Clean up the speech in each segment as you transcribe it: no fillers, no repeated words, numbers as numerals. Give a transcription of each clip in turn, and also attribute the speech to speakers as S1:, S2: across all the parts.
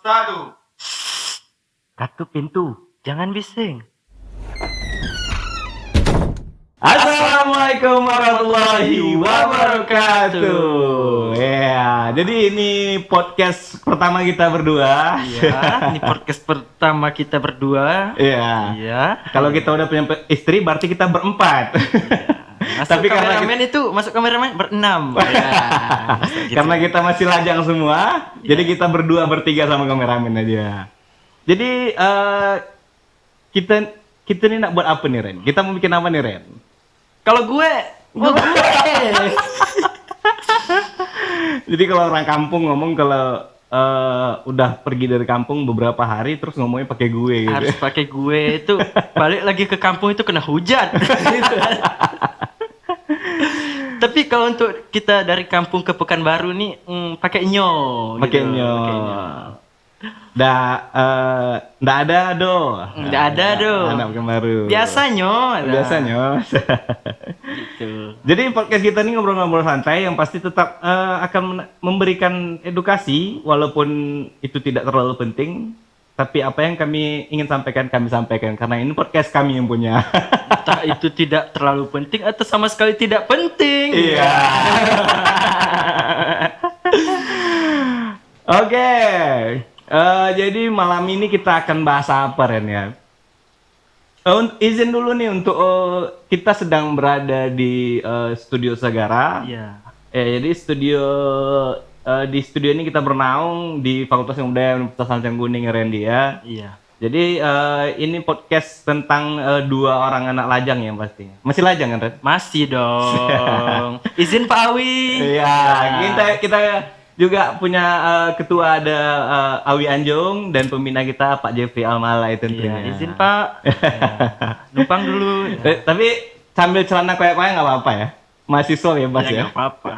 S1: Satu.
S2: Ketuk pintu, jangan bising.
S3: Assalamualaikum warahmatullahi wabarakatuh. Ya, jadi ini podcast pertama kita berdua.
S2: Iya, ini podcast pertama kita berdua.
S3: Iya.
S2: Iya.
S3: Kalau kita udah punya istri, berarti kita berempat.
S2: Tapi kameramen masuk kameramen berenam. Ya, gitu.
S3: Karena kita masih lajang semua, jadi kita berdua bertiga sama kameramen aja. Jadi kita nih nak buat apa nih, Ren? Kita mau bikin apa nih, Ren?
S2: Kalau gue.
S3: Jadi kalau orang kampung ngomong kalau udah pergi dari kampung beberapa hari terus ngomongnya pakai gue gitu.
S2: Harus pakai gue itu balik lagi ke kampung itu kena hujan. Gitu. Tapi kalau untuk kita dari kampung ke Pekanbaru nih pakai nyo.
S3: Pakai
S2: gitu.
S3: nyo. Nggak ada do. Anak Pekanbaru.
S2: Biasanya. Gitu.
S3: Jadi podcast kita ini ngobrol-ngobrol santai yang pasti tetap akan memberikan edukasi walaupun itu tidak terlalu penting. Tapi apa yang kami ingin sampaikan kami sampaikan karena ini podcast kami yang punya.
S2: Entah itu tidak terlalu penting atau sama sekali tidak penting.
S3: Iya. Oke. Jadi malam ini kita akan bahas apa, Ren ya? Izin dulu nih untuk kita sedang berada di Studio Sagara.
S2: Iya.
S3: Jadi di studio ini kita bernaung di Fakultas Ilmu Budaya Universitas Sancang Kuning, Randy ya.
S2: Iya.
S3: Jadi ini podcast tentang dua orang anak lajang ya pastinya. Masih lajang kan, Ren?
S2: Masih dong. Izin Pak Awi.
S3: Iya, kita juga punya ketua ada Awi Anjung dan pembina kita Pak Jeffrey Almalai tentunya.
S2: Iya, izin Pak. Ya. Numpang dulu. Ya.
S3: Tapi sambil celana koyak-koyak nggak apa-apa ya? Mahasiswa bebas ya?
S2: Nggak apa-apa.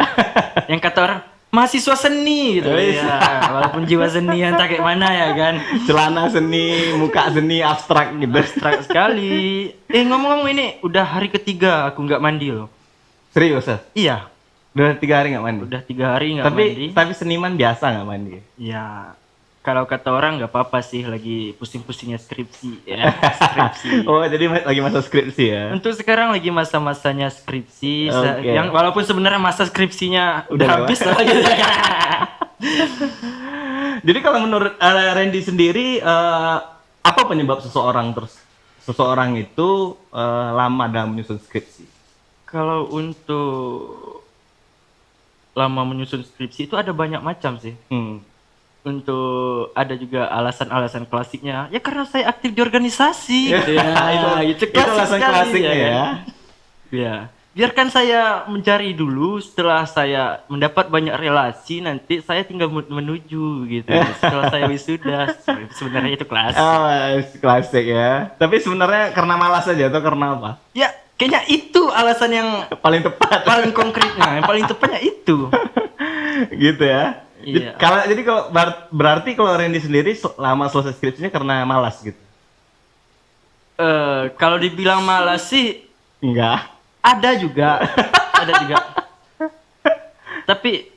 S2: Yang kata orang mahasiswa seni gitu. Iya. Walaupun jiwa seni entah kayak mana ya kan.
S3: Celana seni, muka seni, abstrak gitu.
S2: Abstrak sekali. Ngomong-ngomong ini udah hari ketiga aku nggak mandi loh.
S3: Serius ya?
S2: Iya.
S3: Udah 3 hari nggak mandi?
S2: Udah 3 hari nggak mandi.
S3: Tapi seniman biasa nggak mandi?
S2: Ya, kalau kata orang nggak apa-apa sih, lagi pusing-pusingnya skripsi ya. Skripsi.
S3: Oh, jadi lagi masa skripsi ya?
S2: Untuk sekarang lagi masa-masanya skripsi,
S3: Okay.
S2: yang walaupun sebenarnya masa skripsinya udah
S3: Udah
S2: habis lah gitu.
S3: Jadi kalau menurut Randy sendiri, apa penyebab seseorang itu lama dalam menyusun skripsi?
S2: Kalau untuk lama menyusun skripsi itu ada banyak macam sih. Untuk ada juga alasan-alasan klasiknya. Ya karena saya aktif di organisasi. Gitu ya.
S3: itu alasan klasiknya ya.
S2: Kan? Ya. Biarkan saya mencari dulu, setelah saya mendapat banyak relasi, nanti saya tinggal menuju gitu. Setelah saya wisuda, sebenarnya itu klasik.
S3: Oh, klasik ya. Tapi sebenarnya karena malas aja atau karena apa?
S2: Ya, kayaknya itu alasan yang
S3: Paling tepat.
S2: paling konkretnya, yang paling tepatnya itu.
S3: Gitu ya.
S2: Iya.
S3: Jadi kalau berarti kalau Randy sendiri lama selesai skripsinya karena malas gitu.
S2: Kalau dibilang malas sih
S3: Enggak.
S2: ada juga. Tapi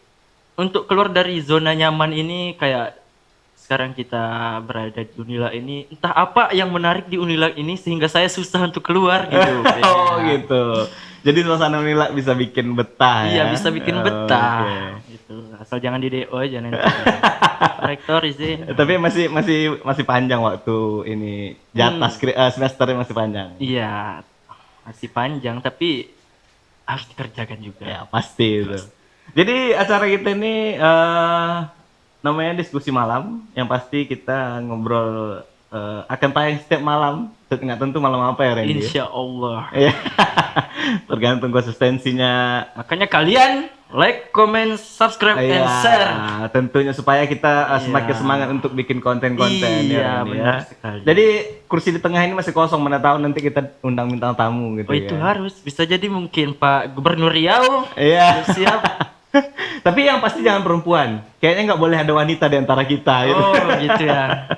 S2: untuk keluar dari zona nyaman ini kayak sekarang kita berada di Unila ini, entah apa yang menarik di Unila ini sehingga saya susah untuk keluar gitu.
S3: Oh gitu. Jadi suasana Unila bisa bikin betah ya.
S2: Iya, bisa bikin betah.
S3: Oke.
S2: Gitu. Asal jangan di DO aja nanti. Pak Rektor izin.
S3: Tapi masih panjang waktu ini jatah semesternya masih panjang.
S2: Iya, masih panjang tapi harus dikerjakan juga.
S3: Ya pasti itu. Jadi acara kita ini namanya diskusi malam. Yang pasti kita ngobrol akan tayang setiap malam. Nggak tentu malam apa ya Randy?
S2: Insya Allah.
S3: Iya. Tergantung konsistensinya.
S2: Makanya kalian like, comment, subscribe, and share.
S3: Tentunya supaya kita semakin semangat untuk bikin konten-konten.
S2: Iya,
S3: Randy,
S2: benar sekali.
S3: Jadi kursi di tengah ini masih kosong. Mana tahu nanti kita undang bintang tamu gitu.
S2: Oh itu
S3: ya.
S2: harus, bisa jadi mungkin Pak Gubernur Riau.
S3: Iya.
S2: Siap.
S3: Tapi yang pasti jangan perempuan. Kayaknya nggak boleh ada wanita di antara kita. Gitu.
S2: Oh gitu ya.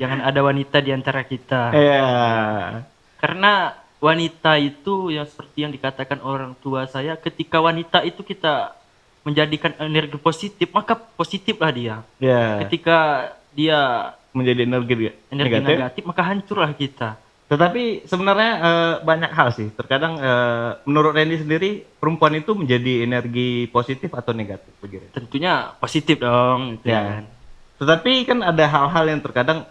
S2: Jangan ada wanita di antara kita.
S3: Iya.
S2: Karena wanita itu yang seperti yang dikatakan orang tua saya, ketika wanita itu kita menjadikan energi positif, maka positiflah dia.
S3: Ya,
S2: Ketika dia
S3: menjadi
S2: energi
S3: negatif.
S2: negatif, maka hancurlah kita.
S3: Tetapi sebenarnya banyak hal sih. Terkadang menurut Randy sendiri perempuan itu menjadi energi positif atau negatif begitu.
S2: Tentunya positif dong, gitu ya
S3: Ya.
S2: kan.
S3: Tetapi kan ada hal-hal yang terkadang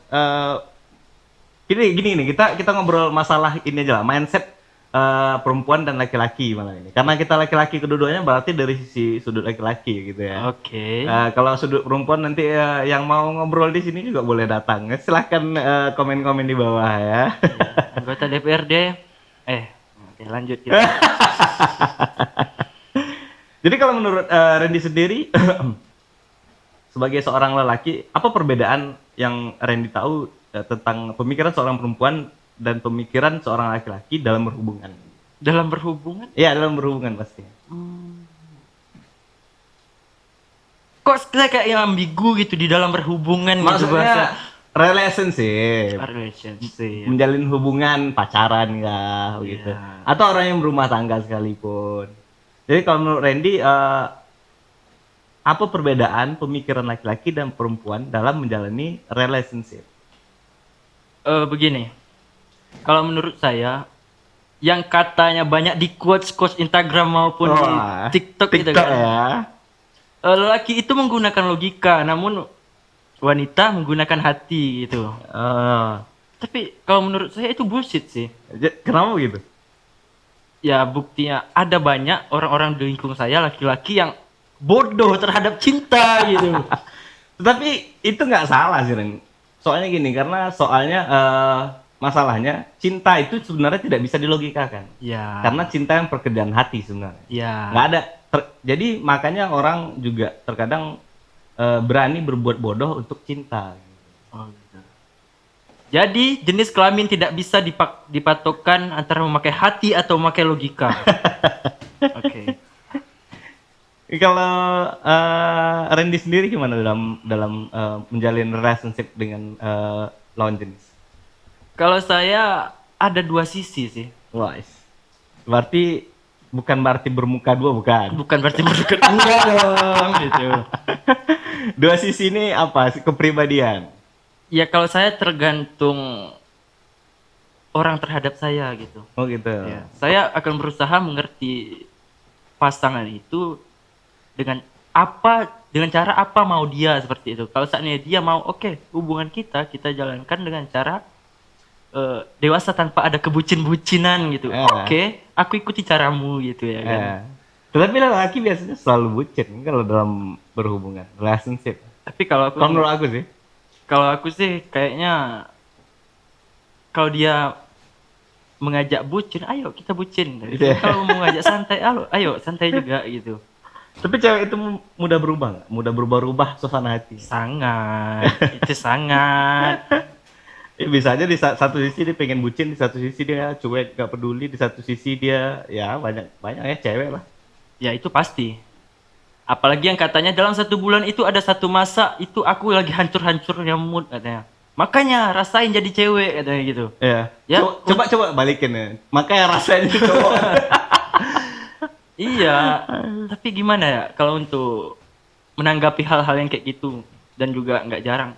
S3: gini nih kita ngobrol masalah ini aja lah, mindset perempuan dan laki-laki malah ini. Karena kita laki-laki kedua-duanya berarti dari sisi sudut laki-laki gitu ya.
S2: Oke.
S3: Kalau sudut perempuan nanti yang mau ngobrol di sini juga boleh datang. Silahkan komen-komen di bawah ya.
S2: Anggota DPRD. Oke, lanjut kita.
S3: Jadi kalau menurut Randy sendiri sebagai seorang lelaki, apa perbedaan yang Randy tahu tentang pemikiran seorang perempuan dan pemikiran seorang laki-laki dalam berhubungan?
S2: Dalam berhubungan,
S3: Ya, dalam berhubungan pasti.
S2: kok saya kayak yang ambigu gitu di dalam berhubungan gitu bahasa
S3: Relationship,
S2: relationship.
S3: menjalin hubungan pacaran ya, begitu.
S2: Iya.
S3: Atau orang yang berumah tangga sekalipun. Jadi kalau menurut Randy, apa perbedaan pemikiran laki-laki dan perempuan dalam menjalani relationship?
S2: Begini, kalau menurut saya, yang katanya banyak di quotes Instagram maupun di TikTok gitu kan,
S3: ya.
S2: lelaki itu menggunakan logika, namun wanita menggunakan hati gitu. Tapi kalau menurut saya itu bullshit sih.
S3: Kenapa gitu?
S2: Ya buktinya ada banyak orang-orang di lingkungan saya laki-laki yang bodoh terhadap cinta gitu.
S3: Tetapi itu nggak salah sih, Ren. Soalnya gini, karena masalahnya cinta itu sebenarnya tidak bisa dilogikakan.
S2: Ya.
S3: Karena cinta yang pekerjaan hati sebenarnya.
S2: Ya.
S3: Nggak ada. Jadi makanya orang juga terkadang berani berbuat bodoh untuk cinta.
S2: Oh, gitu. Jadi jenis kelamin tidak bisa dipatokkan antara memakai hati atau memakai logika. Oke.
S3: Kalau Randy sendiri gimana dalam menjalin relationship dengan lawan jenis?
S2: Kalau saya ada dua sisi sih.
S3: Wah, berarti bukan bermuka dua, bukan?
S2: Bukan berarti menunjukkan enggak dong gitu.
S3: Dua sisi ini apa? Kepribadian.
S2: Ya kalau saya tergantung orang terhadap saya gitu.
S3: Oh gitu.
S2: Ya, saya akan berusaha mengerti pasangan itu dengan cara apa mau dia seperti itu. Kalau saatnya dia mau hubungan kita jalankan dengan cara dewasa tanpa ada kebucin-bucinan gitu. Aku ikuti caramu gitu ya kan.
S3: Tetapi laki biasanya selalu bucin kalau dalam berhubungan, relationship.
S2: Tapi kalau aku sih kayaknya kalau dia mengajak bucin, ayo kita bucin. Kalau mau ngajak santai, ayo santai juga gitu.
S3: Tapi cewek itu mudah berubah nggak? Mudah berubah suasana hati?
S2: Sangat, itu sangat.
S3: Bisa aja di satu sisi dia pengen bucin, di satu sisi dia cuek gak peduli, di satu sisi dia ya banyak ya cewek lah.
S2: Ya itu pasti. Apalagi yang katanya dalam 1 bulan itu ada 1 masa itu aku lagi hancur-hancurnya mood katanya. Makanya rasain jadi cewek katanya gitu.
S3: Ya. Coba balikin ya. Makanya rasain jadi cowok.
S2: Iya. Tapi gimana ya kalau untuk menanggapi hal-hal yang kayak gitu dan juga nggak jarang.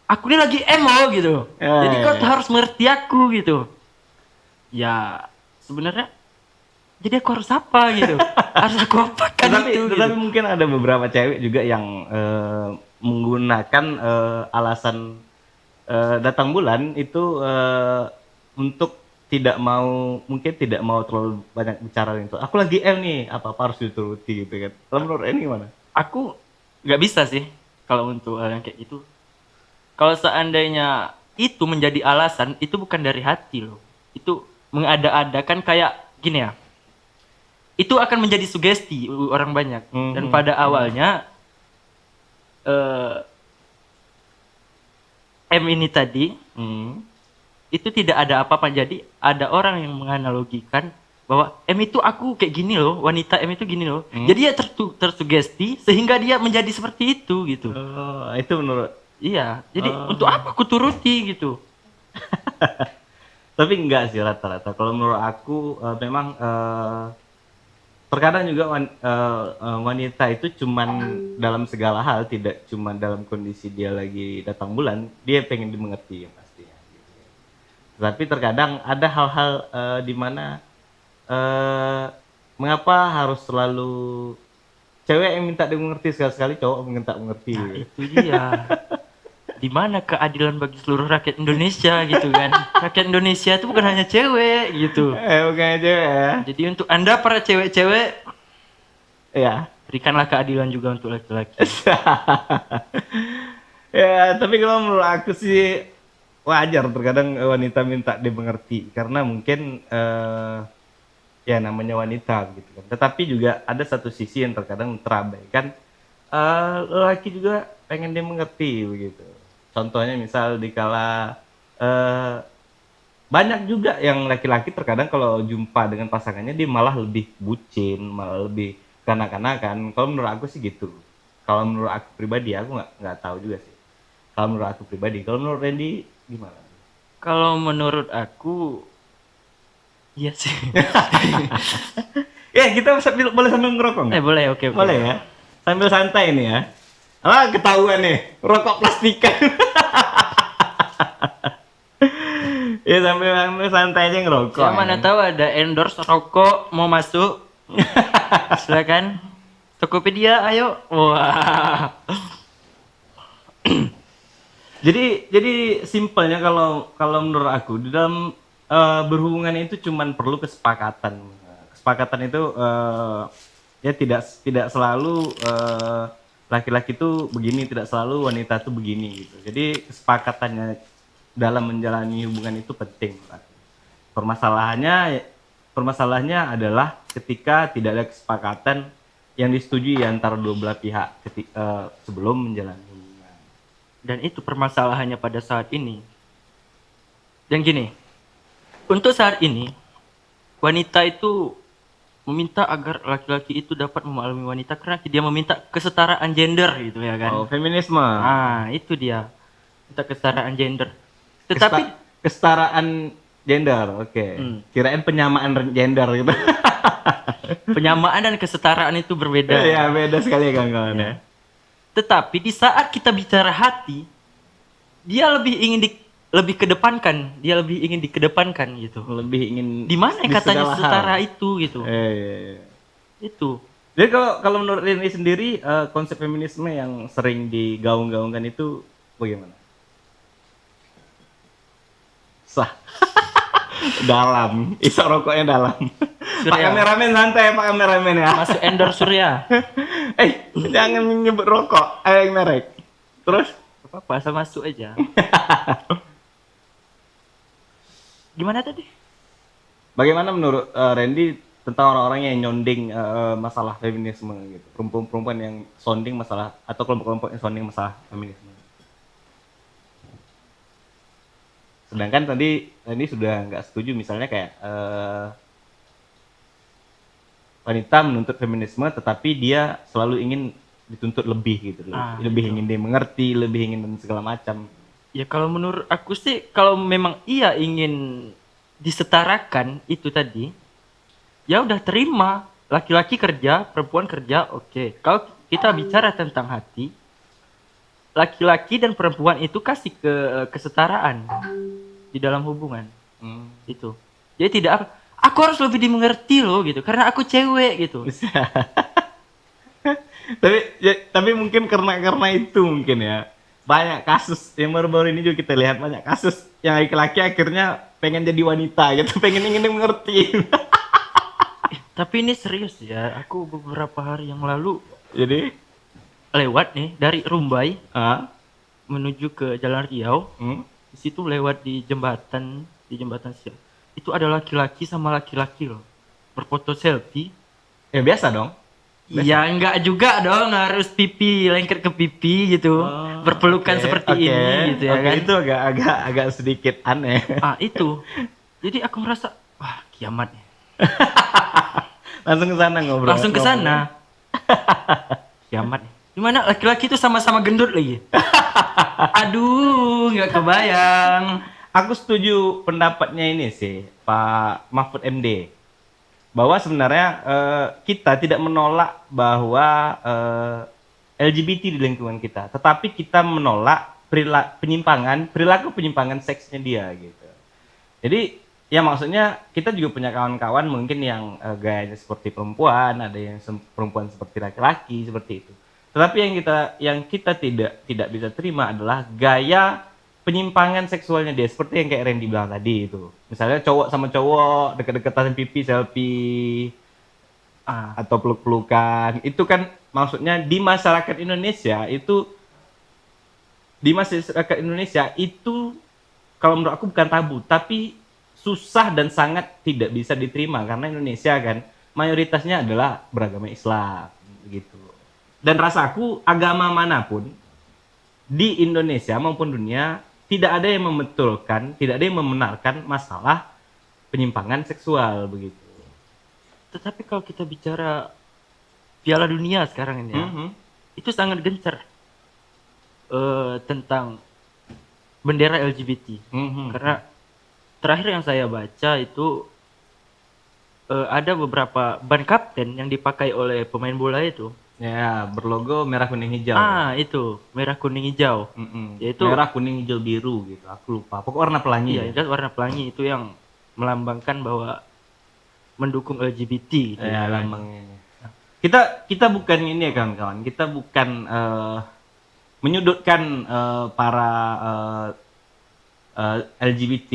S2: Aku ini lagi emo gitu. Jadi kau harus mengerti aku gitu. Ya sebenarnya jadi aku harus apa gitu. Harus aku apakan
S3: Tetapi mungkin ada beberapa cewek juga yang menggunakan alasan datang bulan itu untuk tidak mau terlalu banyak bicara gitu. Aku lagi nih, apa harus dituruti gitu kan. Kalau menurut ini gimana?
S2: Aku nggak bisa sih kalau untuk hal yang kayak gitu. Kalau seandainya itu menjadi alasan, itu bukan dari hati loh. Itu mengada-adakan kayak gini ya. Itu akan menjadi sugesti orang banyak. Dan pada awalnya M ini tadi itu tidak ada apa-apa. Jadi ada orang yang menganalogikan bahwa M itu aku kayak gini loh, wanita M itu gini loh. Jadi dia tersugesti sehingga dia menjadi seperti itu gitu.
S3: Itu menurut.
S2: Iya, jadi untuk apa aku turuti gitu.
S3: Tapi enggak sih rata-rata. Kalau menurut aku memang terkadang juga wanita itu cuman dalam segala hal, tidak cuma dalam kondisi dia lagi datang bulan, dia pengen dimengerti ya pastinya. Tapi terkadang ada hal-hal di mana mengapa harus selalu cewek yang minta dimengerti, sekali-sekali cowok minta mengerti.
S2: Nah, itu dia. Di mana keadilan bagi seluruh rakyat Indonesia gitu kan? Rakyat Indonesia itu bukan hanya cewek gitu.
S3: Bukan cewek ya.
S2: Jadi untuk Anda para cewek-cewek,
S3: Ya.
S2: berikanlah keadilan juga untuk laki-laki.
S3: Ya, tapi kalau menurut aku sih wajar terkadang wanita minta dimengerti karena mungkin ya namanya wanita gitu kan. Tetapi juga ada satu sisi yang terkadang terabaikan, lelaki juga pengen dimengerti begitu. Contohnya misal dikala banyak juga yang laki-laki terkadang kalau jumpa dengan pasangannya dia malah lebih bucin, malah lebih kanak-kanakan. Kalau menurut aku sih gitu. Kalau menurut aku pribadi, aku nggak tahu juga sih. Kalau menurut aku pribadi, kalau menurut Randy gimana?
S2: Kalau menurut aku, iya sih.
S3: Ya kita boleh sambil ngerokok nggak?
S2: Boleh, oke.
S3: Boleh ya. Sambil santai nih ya. Ketahuan nih, rokok plastikan. Ya sambil santai aja ngerokok.
S2: Ya, mana tahu ada endorse rokok mau masuk. Silakan. Tokopedia, ayo. Wah.
S3: Jadi simpelnya kalau menurut aku di dalam berhubungan itu cuman perlu kesepakatan. Kesepakatan itu ya tidak selalu laki-laki itu begini, tidak selalu wanita itu begini gitu. Jadi kesepakatannya dalam menjalani hubungan itu penting. Permasalahannya adalah ketika tidak ada kesepakatan yang disetujui antara dua belah pihak sebelum menjalani hubungan.
S2: Dan itu permasalahannya pada saat ini. Dan gini, untuk saat ini wanita itu meminta agar laki-laki itu dapat memaklumi wanita karena dia meminta kesetaraan gender gitu ya kan.
S3: Oh, feminisme.
S2: Itu dia. Minta kesetaraan gender. Tetapi
S3: kesetaraan gender, oke. Kirain penyamaan gender gitu.
S2: Penyamaan dan kesetaraan itu berbeda.
S3: Iya, beda sekali kawan-kawan ya.
S2: Tetapi di saat kita bicara hati, dia lebih kedepankan, dia lebih ingin dikedepankan gitu.
S3: Lebih ingin
S2: di mana katanya setara itu gitu. Itu.
S3: Jadi kalau menurut Rini sendiri konsep feminisme yang sering digaung-gaungkan itu bagaimana? Sah. Dalam, isok rokoknya dalam. Surya. Pak kameramen santai, Pak kameramen ya.
S2: Masuk endorse Surya.
S3: Jangan menyebut rokok, merek. Terus?
S2: Apa-apa, asal masuk aja. Gimana tadi?
S3: Bagaimana menurut Randy tentang orang-orang yang nyonding masalah feminisme gitu? Perempuan-perempuan yang sounding masalah atau kelompok-kelompok yang sounding masalah feminisme. Sedangkan tadi Randy sudah nggak setuju misalnya kayak wanita menuntut feminisme tetapi dia selalu ingin dituntut lebih gitu loh. Lebih ingin dimengerti, lebih ingin dan segala macam.
S2: Ya kalau menurut aku sih kalau memang ia ingin disetarakan itu tadi, ya udah terima, laki-laki kerja, perempuan kerja, oke. Kalau kita bicara tentang hati, laki-laki dan perempuan itu kasih kesetaraan di dalam hubungan. Itu. Jadi tidak aku harus lebih dimengerti loh gitu karena aku cewek gitu.
S3: tapi mungkin karena itu mungkin ya banyak kasus yang baru-baru ini juga kita lihat banyak kasus yang laki-laki akhirnya pengen jadi wanita gitu, ingin dimengerti.
S2: Tapi ini serius ya, aku beberapa hari yang lalu
S3: jadi
S2: lewat nih dari Rumbai menuju ke Jalan Riau. Di situ lewat di jembatan siap. Itu ada laki-laki sama laki-laki loh berfoto selfie.
S3: Ya biasa dong.
S2: Iya enggak juga dong, harus pipi lengket ke pipi gitu, berpelukan seperti ini gitu ya kan.
S3: Itu agak sedikit aneh.
S2: Itu. Jadi aku merasa wah kiamat nih.
S3: Langsung ke sana ngobrol.
S2: Langsung ke sana. Kiamat nih. Gimana laki-laki itu sama-sama gendut lagi. Aduh, nggak kebayang.
S3: Aku setuju pendapatnya ini sih, Pak Mahfud MD. bahwa sebenarnya kita tidak menolak bahwa LGBT di lingkungan kita, tetapi kita menolak perilaku penyimpangan seksnya dia gitu. Jadi ya maksudnya kita juga punya kawan-kawan mungkin yang gayanya seperti perempuan, ada yang perempuan seperti laki-laki seperti itu. Tetapi yang kita tidak bisa terima adalah gaya penyimpangan seksualnya dia, seperti yang kayak Randy bilang tadi itu. Misalnya cowok sama cowok deket-dekatan pipi selfie atau peluk-pelukan. Itu kan maksudnya di masyarakat Indonesia itu kalau menurut aku bukan tabu, tapi susah dan sangat tidak bisa diterima karena Indonesia kan mayoritasnya adalah beragama Islam begitu. Dan rasaku agama manapun di Indonesia maupun dunia tidak ada yang membetulkan, tidak ada yang membenarkan masalah penyimpangan seksual begitu.
S2: Tetapi kalau kita bicara Piala Dunia sekarang ini ya, itu sangat gencar tentang bendera LGBT. Karena terakhir yang saya baca itu ada beberapa ban kapten yang dipakai oleh pemain bola itu.
S3: Ya, berlogo merah kuning hijau.
S2: Itu merah kuning hijau. Yaitu
S3: merah kuning hijau biru gitu. Aku lupa. Pokok warna pelangi.
S2: Iya, itu warna pelangi itu yang melambangkan bahwa mendukung LGBT gitu.
S3: Ya, lambangnya. Kita bukan ini ya kawan-kawan. Kita bukan menyudutkan para LGBT.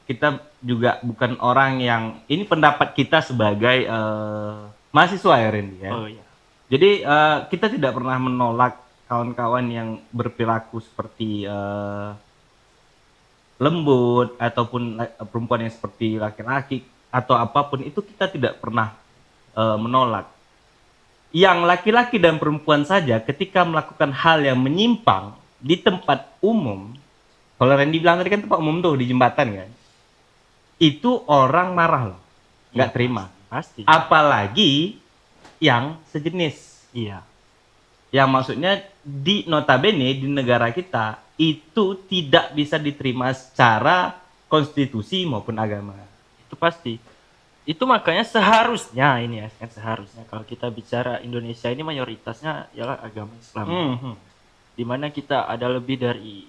S3: Kita juga bukan orang yang ini pendapat kita sebagai mahasiswa ya Randy ya.
S2: Oh iya.
S3: Jadi kita tidak pernah menolak kawan-kawan yang berperilaku seperti lembut ataupun perempuan yang seperti laki-laki atau apapun itu kita tidak pernah menolak. Yang laki-laki dan perempuan saja ketika melakukan hal yang menyimpang di tempat umum, kalau Randy bilang tadi kan tempat umum tuh di jembatan kan, itu orang marah loh, nggak terima.
S2: Pasti.
S3: Apalagi yang sejenis.
S2: Iya.
S3: Yang maksudnya di notabene di negara kita itu tidak bisa diterima secara konstitusi maupun agama.
S2: Itu pasti. Itu makanya seharusnya ini ya, kan seharusnya kalau kita bicara Indonesia ini mayoritasnya ialah agama Islam. Dimana kita ada lebih dari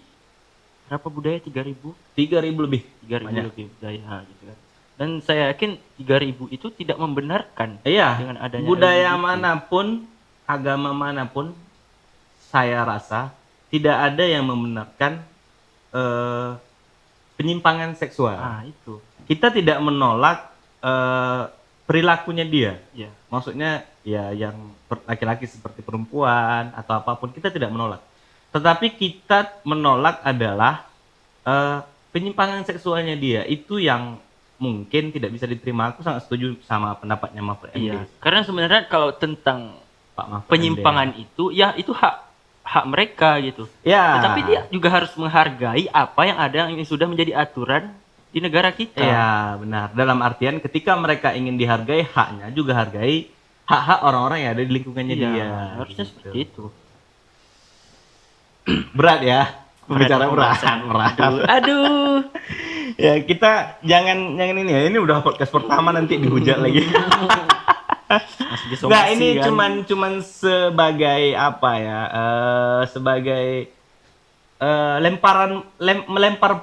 S2: berapa budaya? 3.000
S3: lebih.
S2: 3.000 lebih budaya gitu kan. Dan saya yakin 3.000 itu tidak membenarkan dengan adanya
S3: budaya
S2: LGBT.
S3: manapun, agama manapun, saya rasa tidak ada yang membenarkan penyimpangan seksual.
S2: Itu.
S3: Kita tidak menolak perilakunya dia.
S2: Ya.
S3: Maksudnya ya yang laki-laki seperti perempuan atau apapun kita tidak menolak. Tetapi kita menolak adalah penyimpangan seksualnya dia. Itu yang mungkin tidak bisa diterima. Aku sangat setuju sama pendapatnya Mahfud MD.
S2: Iya, karena sebenarnya kalau tentang
S3: Pak Mahfud
S2: penyimpangan
S3: MD.
S2: itu ya itu hak mereka gitu.
S3: Ya.
S2: Tetapi dia juga harus menghargai apa yang ada yang sudah menjadi aturan di negara kita.
S3: Iya, benar. Dalam artian ketika mereka ingin dihargai, haknya juga hargai hak-hak orang-orang yang ada di lingkungannya dia.
S2: Harusnya
S3: gitu.
S2: seperti itu.
S3: Berat ya. Bicara berat.
S2: Aduh.
S3: Ya kita jangan ini ya. Ini udah podcast pertama nanti dihujat lagi. Nah ini kan? cuman sebagai apa ya? Sebagai melempar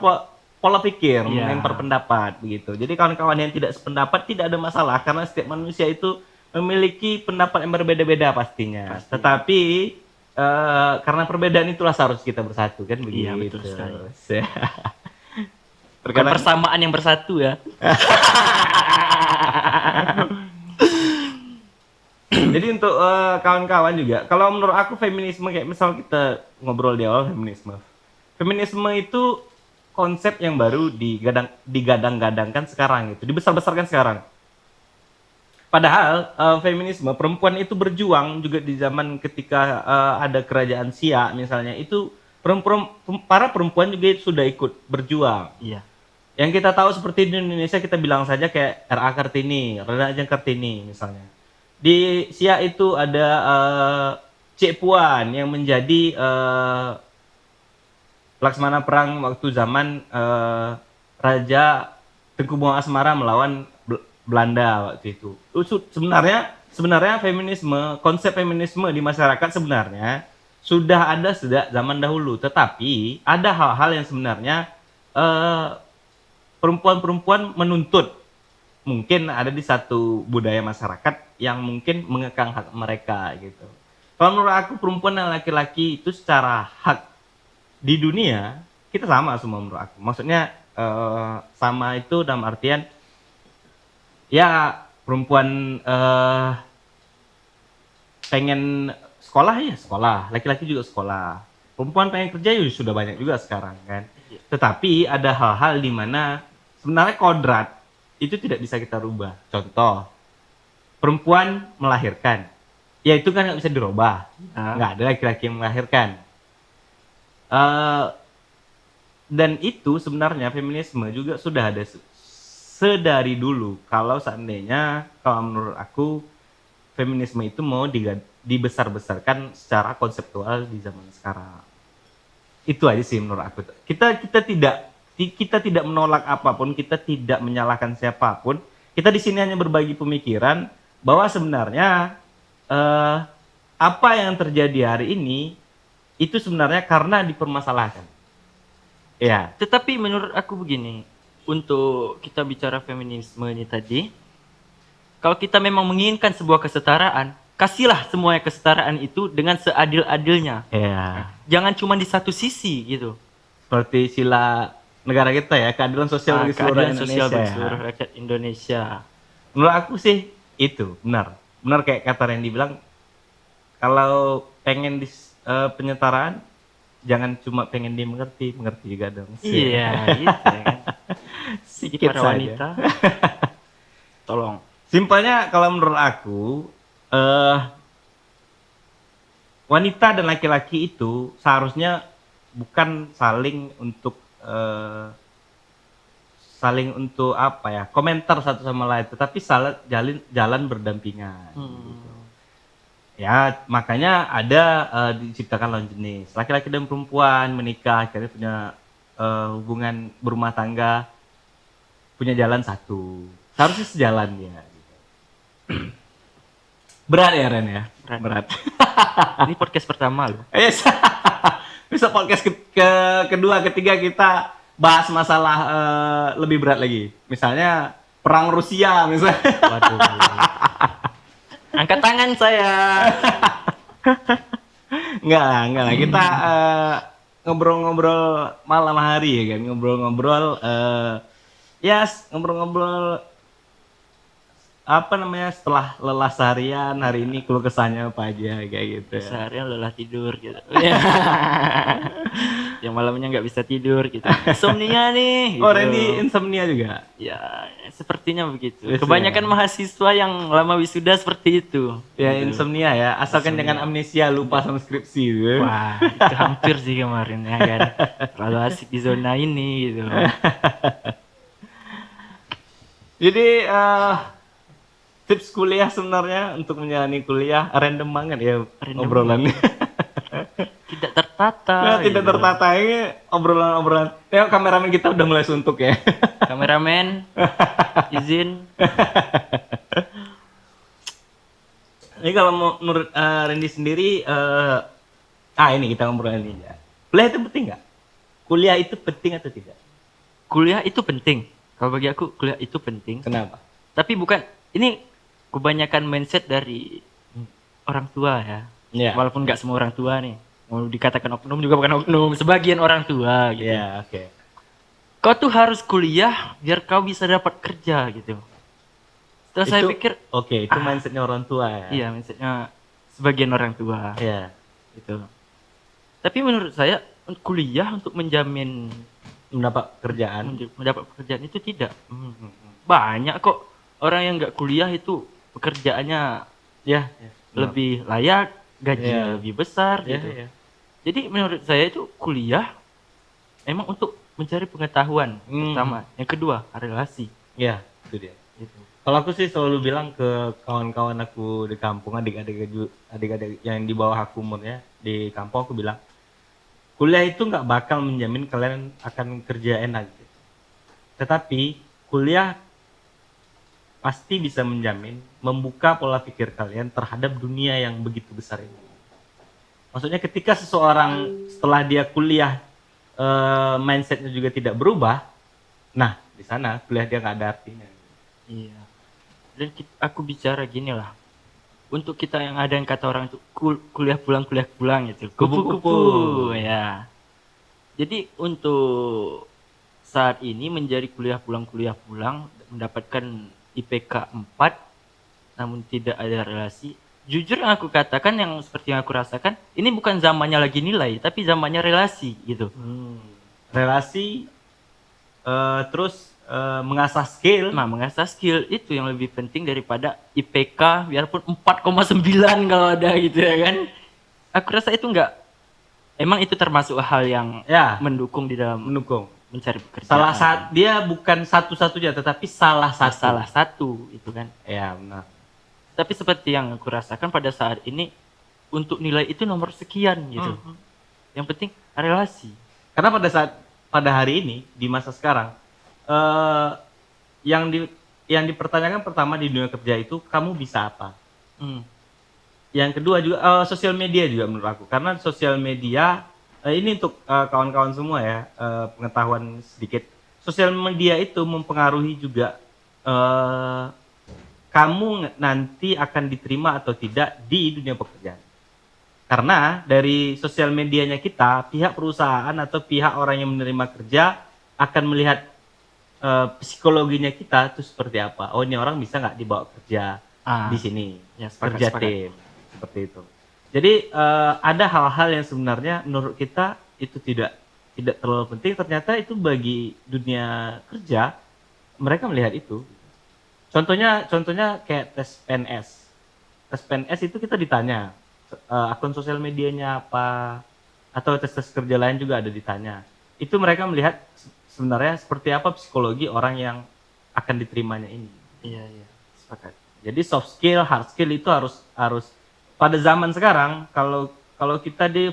S3: pola pikir, melempar pendapat begitu. Jadi kawan-kawan yang tidak sependapat tidak ada masalah karena setiap manusia itu memiliki pendapat yang berbeda-beda pastinya. Tetapi karena perbedaan itulah seharusnya kita bersatu kan begitu.
S2: Iya betul sekali.
S3: Persamaan
S2: yang bersatu ya.
S3: Jadi untuk kawan-kawan juga, kalau menurut aku feminisme kayak misal kita ngobrol di awal feminisme itu konsep yang baru digadang-gadangkan sekarang itu, dibesar-besarkan sekarang. Padahal feminisme perempuan itu berjuang juga di zaman ketika ada kerajaan Siak misalnya itu para perempuan juga sudah ikut berjuang.
S2: Iya.
S3: Yang kita tahu seperti di Indonesia kita bilang saja kayak R.A. Kartini, Rena Ajeng Kartini misalnya. Di Siak itu ada Cik Puan yang menjadi Laksmana perang waktu zaman Raja Tengku Buang Asmara melawan Belanda waktu itu. Sebenarnya konsep feminisme di masyarakat sebenarnya sudah ada sejak zaman dahulu, tetapi ada hal-hal yang sebenarnya eh, perempuan-perempuan menuntut, mungkin ada di satu budaya masyarakat yang mungkin mengekang hak mereka gitu. Kalau menurut aku perempuan dan laki-laki itu secara hak di dunia kita sama semua menurut aku. Maksudnya sama itu dalam artian ya perempuan pengen sekolah ya sekolah, laki-laki juga sekolah. Perempuan pengen kerja ya sudah banyak juga sekarang kan. Tetapi ada hal-hal di mana sebenarnya kodrat itu tidak bisa kita rubah. Contoh, perempuan melahirkan, ya itu kan nggak bisa dirubah. Nggak ada laki-laki yang melahirkan. Eh, dan itu sebenarnya feminisme juga sudah ada sedari dulu. Kalau seandainya, kalau menurut aku feminisme itu mau dibesar-besarkan secara konseptual di zaman sekarang. Itu aja sih menurut aku. Kita tidak menolak apapun, kita tidak menyalahkan siapapun. Kita di sini hanya berbagi pemikiran bahwa sebenarnya eh, apa yang terjadi hari ini itu sebenarnya karena dipermasalahkan. Ya,
S2: Tetapi menurut aku begini, untuk kita bicara feminisme ini tadi, kalau kita memang menginginkan sebuah kesetaraan, kasihlah semuanya kesetaraan itu dengan seadil-adilnya.
S3: ya.
S2: Jangan cuma di satu sisi gitu.
S3: Seperti sila negara kita ya, keadilan sosial bagi seluruh
S2: Keadilan
S3: Indonesia.
S2: sosial bagi
S3: Ya.
S2: seluruh rakyat Indonesia.
S3: Menurut aku sih itu benar. Benar kayak kata Randy bilang, kalau pengen penyetaraan jangan cuma pengen dimengerti, mengerti juga dong.
S2: Iya, gitu ya kan. Jadi
S3: Sikit
S2: para
S3: saja.
S2: wanita, tolong.
S3: Simpelnya kalau menurut aku wanita dan laki-laki itu seharusnya bukan saling untuk apa ya, komentar satu sama lain, tetapi jalan berdampingan. Gitu. Ya makanya ada diciptakan lawan jenis, laki-laki dan perempuan menikah akhirnya punya hubungan berumah tangga, punya jalan satu, seharusnya sejalan ya. Gitu. Berat ya Ren ya, berat.
S2: Ini podcast pertama loh.
S3: Yes. Bisa podcast kedua, ketiga kita bahas masalah lebih berat lagi. Misalnya perang Rusia misalnya.
S2: Waduh. Angkat tangan saya.
S3: Enggak lah. Kita ngobrol-ngobrol malam hari ya kan. Ngobrol-ngobrol ngobrol-ngobrol apa namanya setelah lelah seharian, hari ini keluh kesahnya apa aja kayak gitu ya.
S2: Seharian lelah tidur gitu. Yang malamnya nggak bisa tidur gitu. Insomnia nih.
S3: Oh,
S2: Gitu.
S3: Randy insomnia juga.
S2: Ya, sepertinya begitu.
S3: Yes,
S2: Kebanyakan
S3: ya.
S2: mahasiswa yang lama wisuda seperti itu.
S3: Ya
S2: Gitu.
S3: insomnia ya, asalkan
S2: Insomnia.
S3: jangan amnesia, lupa sama skripsi gitu.
S2: Wah, itu hampir sih kemarin ya kan. Terlalu asik di zona ini gitu.
S3: Jadi tips kuliah sebenarnya untuk menjalani kuliah random banget ya
S2: Random
S3: obrolannya.
S2: Tidak tertata.
S3: Nah, tidak
S2: gitu.
S3: tertata ini obrolan-obrolan. Tengok kameramen kita udah mulai suntuk ya.
S2: Kameramen, izin.
S3: Ini kalau menurut Randy sendiri, ini kita ngobrolin ini ya. Kuliah itu penting nggak? Kuliah itu penting atau tidak?
S2: Kuliah itu penting. Kalau bagi aku kuliah itu penting.
S3: Kenapa?
S2: Tapi bukan, ini kebanyakan mindset dari orang tua ya.
S3: Ya.
S2: Walaupun nggak semua orang tua nih. Mau dikatakan oknum juga bukan oknum. Sebagian orang tua gitu.
S3: Ya, oke.
S2: Kau tuh harus kuliah biar kau bisa dapat kerja gitu. Setelah saya pikir,
S3: Oke, itu mindsetnya orang tua ya.
S2: iya mindsetnya sebagian orang tua
S3: Iya.
S2: gitu. Tapi menurut saya kuliah untuk menjamin
S3: Mendapat kerjaan.
S2: mendapat pekerjaan itu tidak. Banyak kok orang yang nggak kuliah itu pekerjaannya
S3: Ya.
S2: lebih layak, gajinya
S3: Iya.
S2: lebih besar
S3: Ya,
S2: gitu.
S3: ya.
S2: Jadi menurut saya itu kuliah emang untuk mencari pengetahuan pertama. Yang kedua relasi.
S3: Ya, itu dia.
S2: Gitu.
S3: Kalau aku sih selalu bilang ke kawan-kawan aku di kampung, adik-adik yang di bawah aku umurnya di kampung, aku bilang kuliah itu nggak bakal menjamin kalian akan kerja enak gitu. Tetapi kuliah pasti bisa menjamin membuka pola pikir kalian terhadap dunia yang begitu besar ini. Maksudnya ketika seseorang setelah dia kuliah mindsetnya juga tidak berubah, nah di sana kuliah dia nggak ada artinya.
S2: Iya. Dan aku bicara gini lah. Untuk kita yang ada yang kata orang itu kuliah pulang gitu. Kupu-kupu ya. Jadi untuk saat ini menjadi kuliah pulang mendapatkan IPK 4 namun tidak ada relasi. Jujur yang aku katakan yang seperti yang aku rasakan, ini bukan zamannya lagi nilai, tapi zamannya relasi gitu.
S3: Relasi terus mengasah skill.
S2: Nah, mengasah skill itu yang lebih penting daripada IPK biarpun 4,9 kalau ada gitu ya kan. Aku rasa itu emang itu termasuk hal yang
S3: Ya,
S2: mendukung di dalam
S3: mendukung.
S2: mencari pekerjaan.
S3: Salah satu, dia bukan satu-satunya tetapi salah satu.
S2: Salah satu itu kan.
S3: Ya, benar.
S2: Tapi seperti yang aku rasakan pada saat ini, untuk nilai itu nomor sekian gitu. Yang penting relasi.
S3: Karena pada hari ini di masa sekarang yang dipertanyakan pertama di dunia kerja itu kamu bisa apa. Yang kedua juga sosial media juga menurut aku, karena sosial media ini untuk kawan-kawan semua ya, pengetahuan sedikit. Sosial media itu mempengaruhi juga kamu nanti akan diterima atau tidak di dunia pekerjaan. Karena dari sosial medianya kita, pihak perusahaan atau pihak orang yang menerima kerja akan melihat psikologinya kita itu seperti apa. Oh, ini orang bisa nggak dibawa kerja di sini,
S2: Ya,
S3: kerja tim, seperti itu. Jadi ada hal-hal yang sebenarnya menurut kita itu tidak terlalu penting, ternyata itu bagi dunia kerja mereka melihat itu. Contohnya kayak tes PNS. Tes PNS itu kita ditanya akun sosial medianya apa, atau tes kerja lain juga ada ditanya. Itu mereka melihat sebenarnya seperti apa psikologi orang yang akan diterimanya ini.
S2: Iya, sepakat.
S3: Jadi soft skill, hard skill itu harus pada zaman sekarang, kalau kita di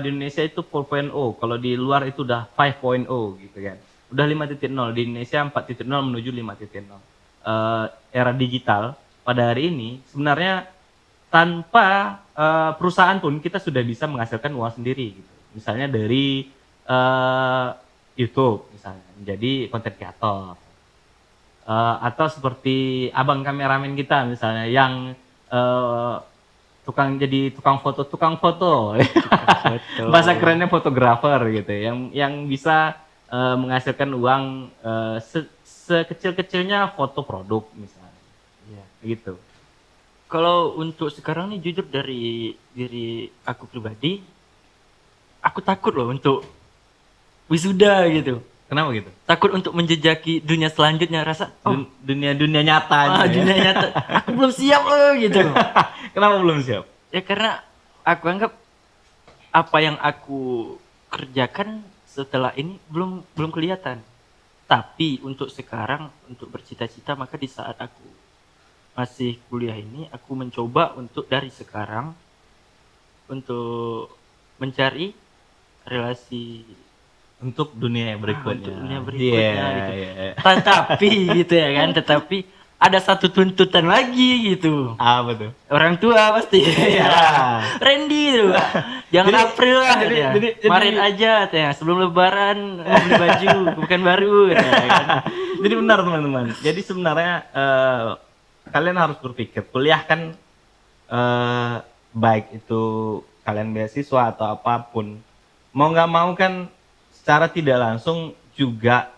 S3: Indonesia itu 4.0, kalau di luar itu udah 5.0 gitu kan. Udah 5.0, di Indonesia 4.0 menuju 5.0. Era digital pada hari ini sebenarnya tanpa perusahaan pun kita sudah bisa menghasilkan uang sendiri gitu. Misalnya dari YouTube misalnya menjadi content creator. Atau seperti abang kameramen kita misalnya yang tukang foto. Bahasa kerennya fotografer gitu, yang bisa menghasilkan uang sekecil-kecilnya foto produk misalnya.
S2: Iya.
S3: Gitu.
S2: Kalau untuk sekarang nih jujur dari diri aku pribadi, aku takut loh untuk wisuda gitu.
S3: Kenapa gitu?
S2: Takut untuk menjejaki dunia selanjutnya, rasa
S3: Dunia nyata.
S2: dunia nyata. Aku belum siap loh gitu.
S3: Kenapa belum siap?
S2: Ya karena aku anggap apa yang aku kerjakan setelah ini belum kelihatan. Tapi untuk sekarang, untuk bercita-cita, maka di saat aku masih kuliah ini, aku mencoba untuk dari sekarang untuk mencari relasi
S3: Untuk dunia berikutnya.
S2: untuk dunia berikutnya gitu.
S3: Yeah.
S2: Tetapi gitu ya kan, tetapi ada satu tuntutan lagi gitu.
S3: Apa tuh?
S2: Orang tua pasti.
S3: Iya.
S2: Randy tuh. Jangan
S3: Jadi-
S2: April lah.
S3: jadi-
S2: katanya.
S3: jadi-
S2: Maret aja katanya. Sebelum lebaran mau beli baju bukan baru katanya, kan.
S3: Jadi benar teman-teman. Jadi sebenarnya kalian harus berpikir, kuliah kan baik itu kalian beasiswa atau apapun, mau nggak mau kan secara tidak langsung juga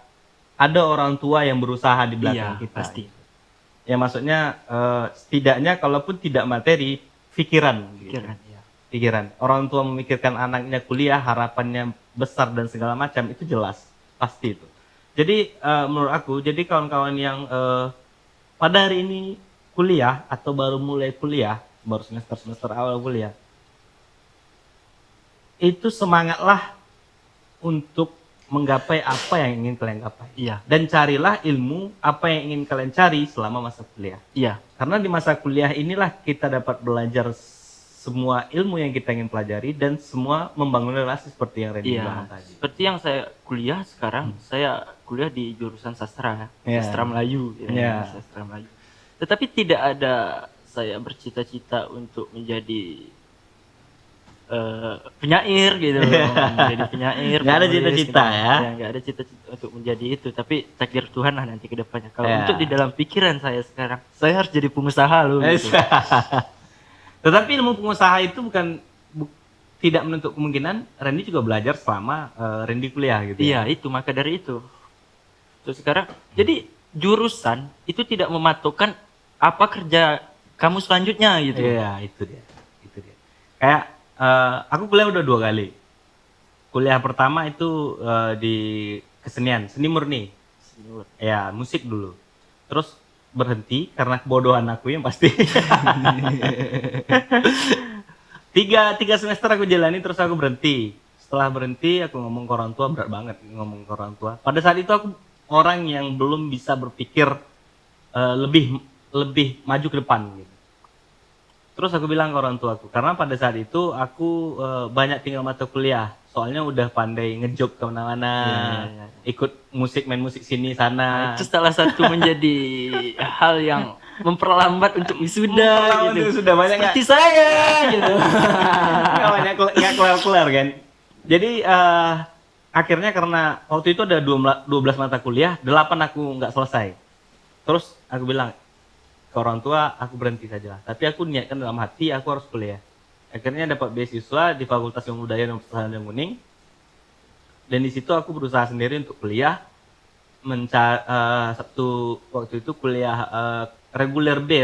S3: ada orang tua yang berusaha di belakang
S2: Iya,
S3: kita.
S2: pasti.
S3: Ya maksudnya setidaknya kalaupun tidak materi, pikiran. Gitu. Pikiran. Orang tua memikirkan anaknya kuliah, harapannya besar dan segala macam, itu jelas, pasti itu. Jadi menurut aku, jadi kawan-kawan yang pada hari ini kuliah atau baru mulai kuliah, baru semester awal kuliah, itu semangatlah untuk menggapai apa yang ingin kalian gapai.
S2: Iya.
S3: Dan carilah ilmu apa yang ingin kalian cari selama masa kuliah.
S2: Iya.
S3: Karena di masa kuliah inilah kita dapat belajar semua ilmu yang kita ingin pelajari dan semua membangun relasi seperti yang Randy bilang tadi.
S2: Seperti yang saya kuliah sekarang, saya kuliah di jurusan sastra,
S3: Iya.
S2: sastra Melayu,
S3: Iya.
S2: sastra Melayu. Tetapi tidak ada saya bercita-cita untuk menjadi penyair gitu, menjadi penyair.
S3: Nggak ada
S2: penulis,
S3: cita-cita
S2: gitu.
S3: ya?
S2: Nggak ada cita-cita untuk menjadi itu. Tapi takdir Tuhan lah nanti ke depannya. Kalau
S3: Ya.
S2: untuk di dalam pikiran saya sekarang, saya harus jadi pengusaha loh. Gitu.
S3: Tetapi ilmu pengusaha itu tidak menutup kemungkinan Randy juga belajar selama Randy kuliah gitu.
S2: Iya itu, maka dari itu. Terus sekarang, jadi jurusan itu tidak mematokkan apa kerja kamu selanjutnya gitu.
S3: Iya, itu dia. Kayak aku kuliah udah 2 kali. Kuliah pertama itu di kesenian, seni murni. Ya, musik dulu. Terus berhenti karena kebodohan aku yang pasti. tiga semester aku jalani terus aku berhenti. Setelah berhenti aku ngomong ke orang tua, berat banget ngomong ke orang tua. Pada saat itu aku orang yang belum bisa berpikir lebih maju ke depan gitu. Terus aku bilang ke orang tuaku, karena pada saat itu aku banyak tinggal mata kuliah. Soalnya udah pandai ngejob kemana-mana, ikut main musik sini sana.
S2: Itu salah satu menjadi hal yang memperlambat untuk wisuda gitu.
S3: Sudah banyak
S2: seperti saya gitu.
S3: nggak kelar kan. Jadi akhirnya karena waktu itu ada 12 mata kuliah, 8 aku nggak selesai. Terus aku bilang ke orang tua, aku berhenti saja. Tapi aku niatkan dalam hati aku harus kuliah. Akhirnya dapat beasiswa di Fakultas Ilmu Budaya Universitas Tanjung Kuning. Dan di situ aku berusaha sendiri untuk kuliah. Sabtu waktu itu kuliah reguler B.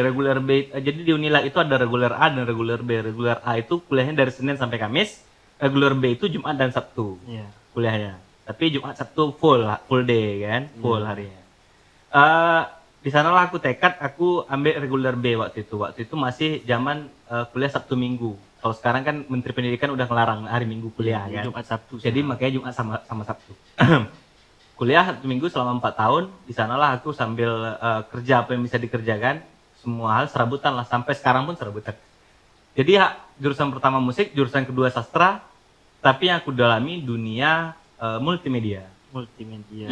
S3: Jadi di Unila itu ada reguler A dan reguler B. Reguler A itu kuliahnya dari Senin sampai Kamis. Reguler B itu Jumat dan Sabtu kuliahnya. Tapi Jumat Sabtu full day kan, full harinya. Di sanalah aku tekad aku ambil reguler B waktu itu. Waktu itu masih zaman kuliah Sabtu Minggu. Kalau sekarang kan Menteri Pendidikan udah ngelarang hari Minggu kuliah kan.
S2: Jumat Sabtu.
S3: Jadi makanya Jumat sama Sabtu. Kuliah Sabtu Minggu selama 4 tahun. Di sanalah aku sambil kerja apa yang bisa dikerjakan. Semua hal serabutan lah, sampai sekarang pun serabutan. Jadi jurusan pertama musik, jurusan kedua sastra. Tapi yang aku dalami dunia multimedia.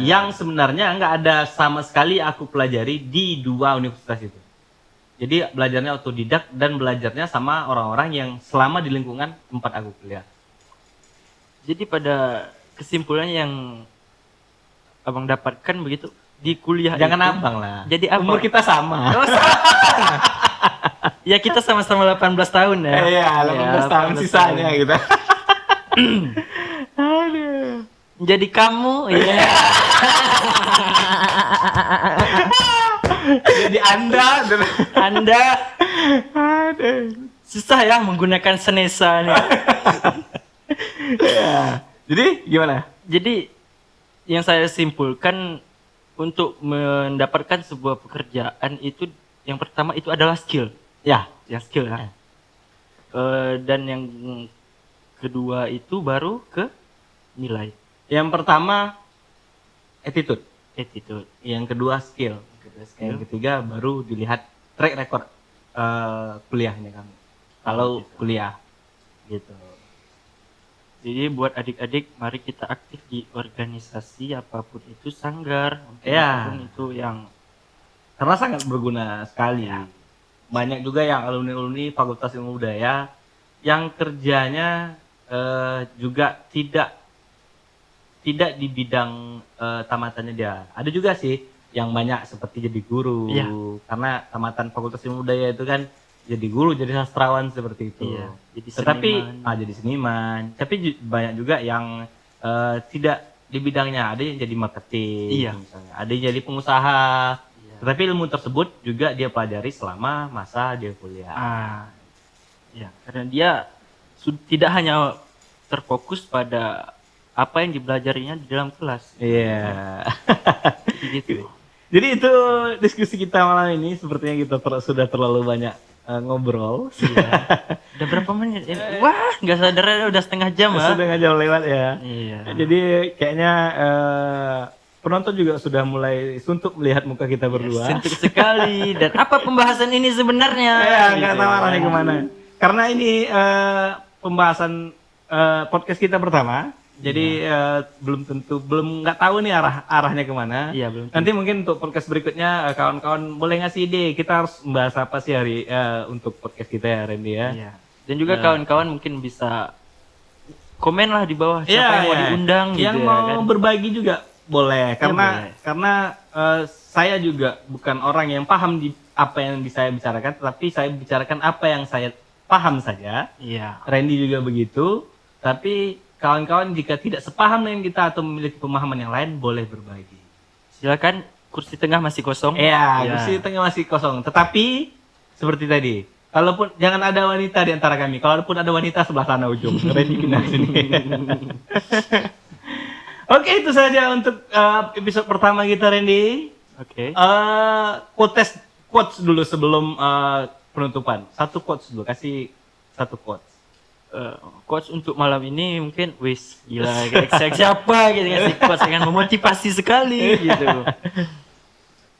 S3: Yang sebenarnya nggak ada sama sekali aku pelajari di 2 universitas itu. Jadi belajarnya otodidak dan belajarnya sama orang-orang yang selama di lingkungan tempat aku kuliah.
S2: Jadi pada kesimpulannya yang abang dapatkan begitu di kuliah.
S3: Jangan
S2: itu,
S3: abang lah.
S2: Jadi apa?
S3: Umur kita sama.
S2: Oh, ya kita sama-sama 18 tahun ya.
S3: Iya, 18 tahun sisanya gitu.
S2: Aduh. Jadi kamu ya.
S3: Jadi Anda
S2: aduh. Susah ya menggunakan senesa nih.
S3: Ya. Jadi gimana?
S2: Jadi yang saya simpulkan untuk mendapatkan sebuah pekerjaan itu yang pertama itu adalah skill.
S3: Ya,
S2: Yang skill ya. Dan yang kedua itu baru ke nilai.
S3: yang pertama attitude. Yang kedua skill. Yang ketiga baru dilihat track record kuliahnya kamu. Kalau kuliah gitu.
S2: Jadi buat adik-adik mari kita aktif di organisasi apapun itu, sanggar,
S3: Ya.
S2: apapun itu yang
S3: Karena sangat berguna sekali. Banyak juga yang alumni Fakultas Ilmu Budaya yang kerjanya juga tidak di bidang tamatannya dia. Ada juga sih yang banyak seperti jadi guru.
S2: Iya.
S3: Karena tamatan Fakultas Ilmu Budaya itu kan jadi guru, jadi sastrawan seperti itu.
S2: Iya, jadi
S3: Tetapi
S2: seniman.
S3: jadi seniman. Tapi banyak juga yang tidak di bidangnya. Ada yang jadi marketing,
S2: Iya.
S3: misalnya. Ada yang jadi pengusaha.
S2: Iya.
S3: Tetapi ilmu tersebut juga dia pelajari selama masa dia kuliah.
S2: Ya, karena dia tidak hanya terfokus pada apa yang dipelajarinya di dalam kelas.
S3: Iya.
S2: Gitu.
S3: Jadi itu diskusi kita malam ini. Sepertinya kita sudah terlalu banyak ngobrol.
S2: Iya. Udah berapa menit? Wah, nggak sadar udah setengah jam ah.
S3: Sudah nggak jauh lewat ya.
S2: Iya.
S3: Jadi kayaknya penonton juga sudah mulai suntuk melihat muka kita berdua.
S2: Suntuk sekali. Dan apa pembahasan ini sebenarnya?
S3: Ya, nggak
S2: Gitu.
S3: tahu arahnya kemana. Karena ini pembahasan podcast kita pertama. Jadi belum nggak tahu nih arahnya kemana.
S2: Iya, belum.
S3: Nanti mungkin untuk podcast berikutnya kawan-kawan boleh ngasih ide kita harus membahas apa sih untuk podcast kita ya Randy ya.
S2: Iya. Dan juga kawan-kawan mungkin bisa komen lah di bawah siapa yang mau diundang
S3: yang
S2: gitu
S3: mau
S2: ya kan.
S3: berbagi juga boleh karena saya juga bukan orang yang paham di apa yang saya bicarakan, tetapi saya bicarakan apa yang saya paham saja.
S2: Iya.
S3: Randy juga begitu, tapi kawan-kawan jika tidak sepaham dengan kita atau memiliki pemahaman yang lain boleh berbagi.
S2: Silakan, kursi tengah masih kosong.
S3: Iya, kursi tengah masih kosong. Tetapi seperti tadi, kalaupun jangan ada wanita di antara kami. Kalaupun ada wanita sebelah sana ujung, Randy pindah sini. Oke, itu saja untuk episode pertama kita, Randy.
S2: Oke.
S3: Quotes dulu sebelum penutupan. Satu quotes dulu, kasih satu quotes.
S2: Quotes untuk malam ini mungkin gila siapa gitu ngasih quotes dengan memotivasi sekali gitu.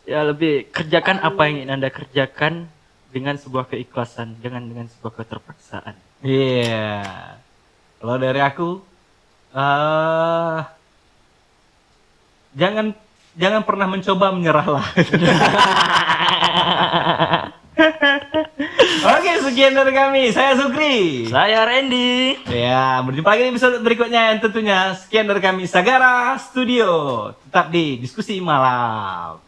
S2: Ya lebih kerjakan apa yang ingin Anda kerjakan dengan sebuah keikhlasan, jangan dengan sebuah keterpaksaan.
S3: Iya. Kalau dari aku jangan pernah mencoba menyerahlah. Oke, sekian dari kami. Saya Sukri.
S2: Saya Randy.
S3: Ya, berjumpa lagi di episode berikutnya yang tentunya sekian dari kami Sagara Studio. Tetap di diskusi malam.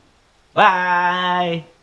S3: Bye.